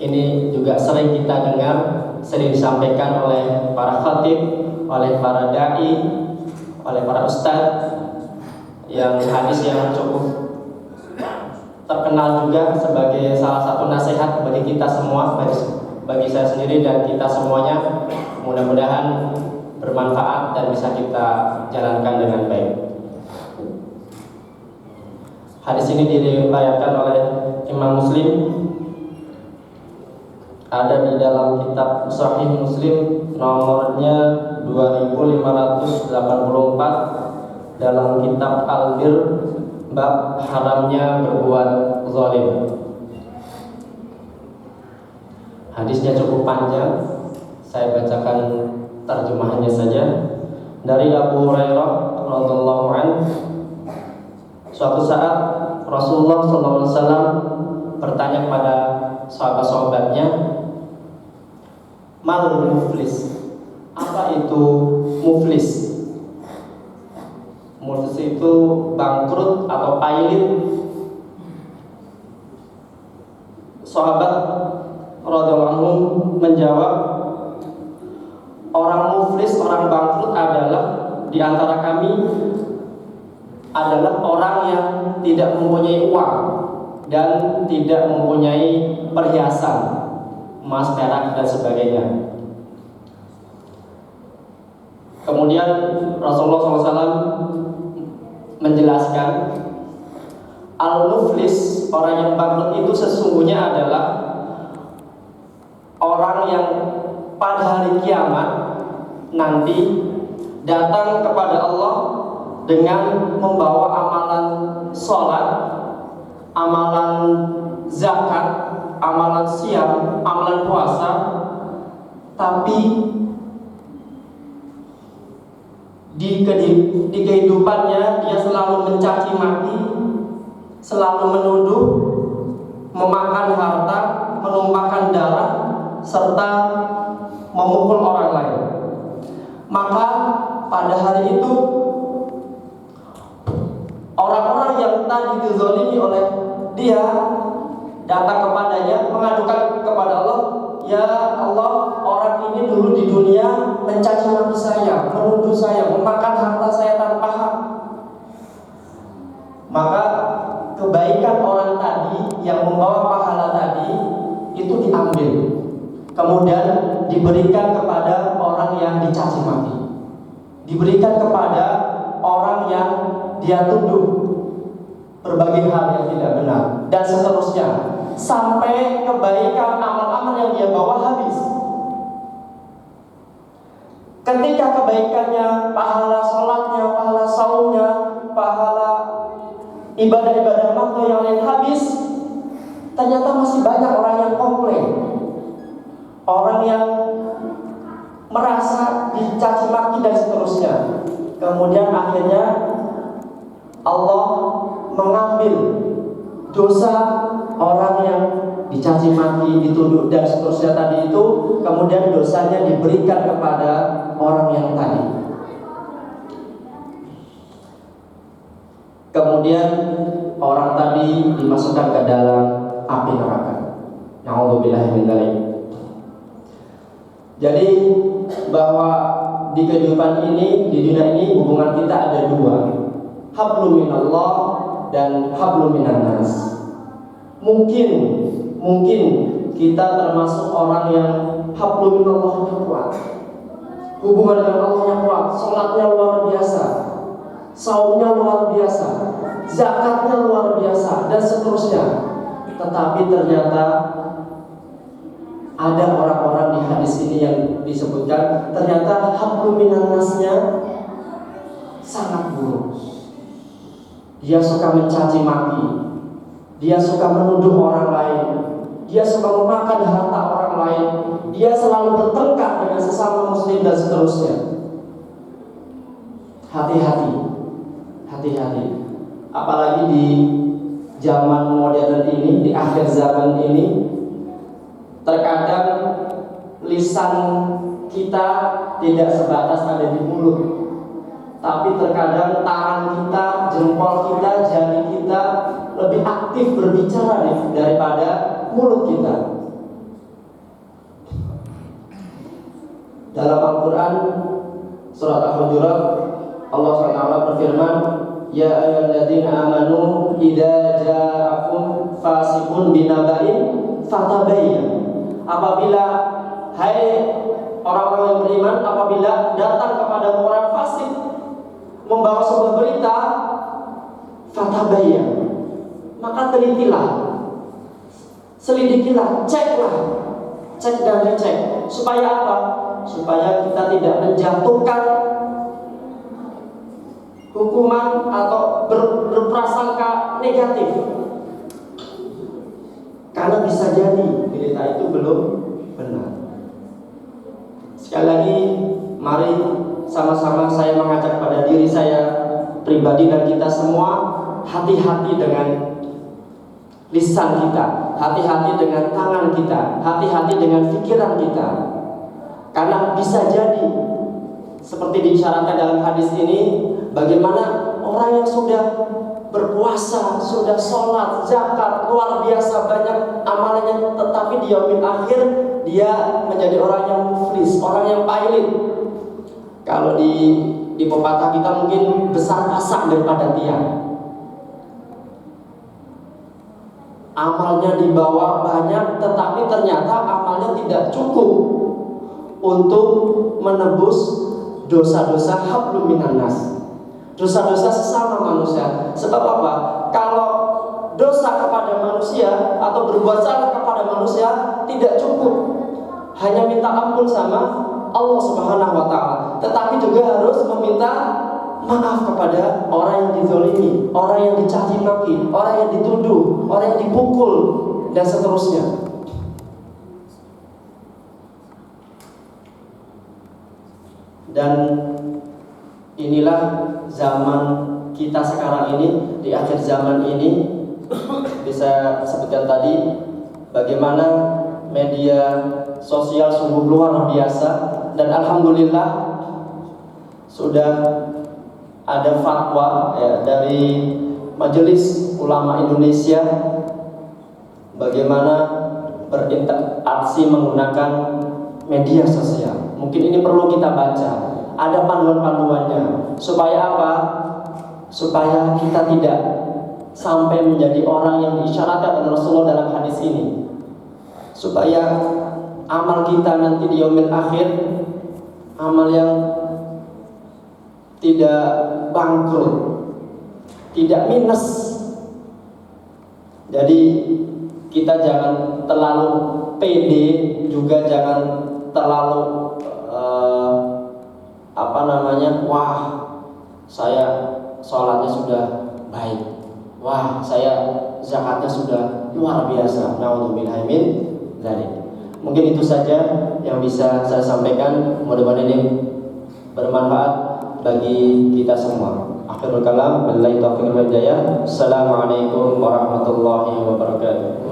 ini juga sering kita dengar, sering disampaikan oleh para khatib, oleh para dai, oleh para ustadz, yang hadis yang cukup terkenal juga sebagai salah satu nasihat bagi kita semua, bagi saya sendiri dan kita semuanya. Mudah-mudahan bermanfaat dan bisa kita jalankan dengan baik. Hadis ini diriwayatkan oleh Imam Muslim, ada di dalam kitab Sahih Muslim nomornya 2584 dalam kitab Al-Bir, bab haramnya berbuat zalim. Hadisnya cukup panjang, saya bacakan terjemahannya saja. Dari Abu Hurairah radhiyallahu anhu, suatu saat Rasulullah SAW bertanya kepada sahabat-sahabatnya, mal muflis, apa itu muflis? Muflis itu bangkrut atau pailit. Sahabat radhiyallahu anhu menjawab, orang muflis, orang bangkrut adalah di antara kami adalah orang yang tidak mempunyai uang dan tidak mempunyai perhiasan, emas, perak dan sebagainya. Kemudian Rasulullah SAW menjelaskan, al-muflis, orang yang bangkrut itu sesungguhnya adalah orang yang pada hari kiamat nanti datang kepada Allah dengan membawa amalan sholat, amalan zakat, amalan siam, amalan puasa, tapi di kehidupannya dia selalu mencaci maki, selalu menuduh, memakan harta, menumpahkan darah, serta memukul orang lain. Maka pada hari itu orang-orang yang tadi dizalimi oleh dia datang kepadanya, mengadukan kepada Allah, ya Allah, orang ini dulu di dunia mencaci maki saya, menuduh saya, memakan harta saya tanpa hak. Maka kebaikan orang tadi yang membawa pahala tadi itu diambil, kemudian diberikan kepada orang yang dicaci maki, diberikan kepada orang yang dia tuduh berbagai hal yang tidak benar, dan seterusnya, sampai kebaikan amal-amal yang dia bawa habis. Ketika kebaikannya, pahala sholatnya, pahala saumnya, pahala ibadah-ibadah makna yang lain habis, ternyata masih banyak orang yang komplain, orang yang merasa dicaci maki dan seterusnya. Kemudian akhirnya Allah mengambil dosa orang yang dicaci maki, dituduh dan seterusnya tadi itu, kemudian dosanya diberikan kepada orang yang tadi. Kemudian orang tadi dimasukkan ke dalam api neraka. Na'udzubillahi min dzalik. Jadi bahwa di kehidupan ini, di dunia ini, hubungan kita ada dua, hablum minallah dan hablum minannas. Mungkin kita termasuk orang yang hablum minallahnya kuat, hubungan dengan Allahnya kuat, sholatnya luar biasa, saumnya luar biasa, zakatnya luar biasa, dan seterusnya. Tetapi ternyata ada orang-orang di hadis ini yang disebutkan, ternyata hablum minannasnya sangat buruk. Dia suka mencaci maki, dia suka menuduh orang lain, dia suka memakan harta orang lain, dia selalu bertengkar dengan sesama muslim dan seterusnya. Hati-hati, hati-hati. Apalagi di zaman modern ini, di akhir zaman ini, terkadang lisan kita tidak sebatas ada di mulut, tapi terkadang tangan kita, jempol kita, jari kita lebih aktif berbicara daripada mulut kita. Al-Quran surat Al-Hujurat, Allah SWT berfirman, Ya ayyuhalladzina amanu idza ja'akum fasiqun binaba'in fatabayyan. Apabila, hai orang-orang yang beriman, apabila datang kepada orang fasik membawa sebuah berita, fatabayyan, maka telitilah, selidikilah, ceklah, cek dan dicek. Supaya apa? Supaya kita tidak menjatuhkan hukuman atau berprasangka negatif, karena bisa jadi berita itu belum benar. Sekali lagi, mari sama-sama saya mengajak pada diri saya pribadi dan kita semua, hati-hati dengan lisan kita, hati-hati dengan tangan kita, hati-hati dengan pikiran kita, karena bisa jadi seperti diisyaratkan dalam hadis ini, bagaimana orang yang sudah berpuasa, sudah sholat, zakat, luar biasa banyak amalannya, tetapi di yaumil akhir dia menjadi orang yang muflis, orang yang pailit. Kalau di pepatah kita mungkin besar pasak daripada tiang. Amalnya dibawa banyak, tetapi ternyata amalnya tidak cukup untuk menebus dosa-dosa hablum minan nas, dosa-dosa sesama manusia. Sebab apa? Kalau dosa kepada manusia atau berbuat salah kepada manusia tidak cukup hanya minta ampun sama Allah Subhanahu wa Ta'ala, tetapi juga harus meminta maaf kepada orang yang dizalimi, orang yang dicaci maki, orang yang dituduh, orang yang dipukul, dan seterusnya. Dan inilah zaman kita sekarang ini, di akhir zaman ini, bisa sebutkan tadi bagaimana media sosial sungguh luar biasa, dan alhamdulillah sudah ada fatwa dari Majelis Ulama Indonesia bagaimana berinteraksi menggunakan media sosial. Mungkin ini perlu kita baca, ada panduan-panduannya. Supaya apa? Supaya kita tidak sampai menjadi orang yang diisyaratkan oleh Rasulullah dalam hadis ini. Supaya amal kita nanti di yaumil akhir, amal yang tidak bangkrut, tidak minus. Jadi kita jangan terlalu pede, juga jangan terlalu wah saya sholatnya sudah baik, wah saya zakatnya sudah luar biasa. Naudzubillah min dzalik. Mungkin itu saja yang bisa saya sampaikan. Mudah-mudahan ini bermanfaat bagi kita semua. Akhirul kalam, billahi taufiq wal hidayah. Assalamualaikum warahmatullahi wabarakatuh.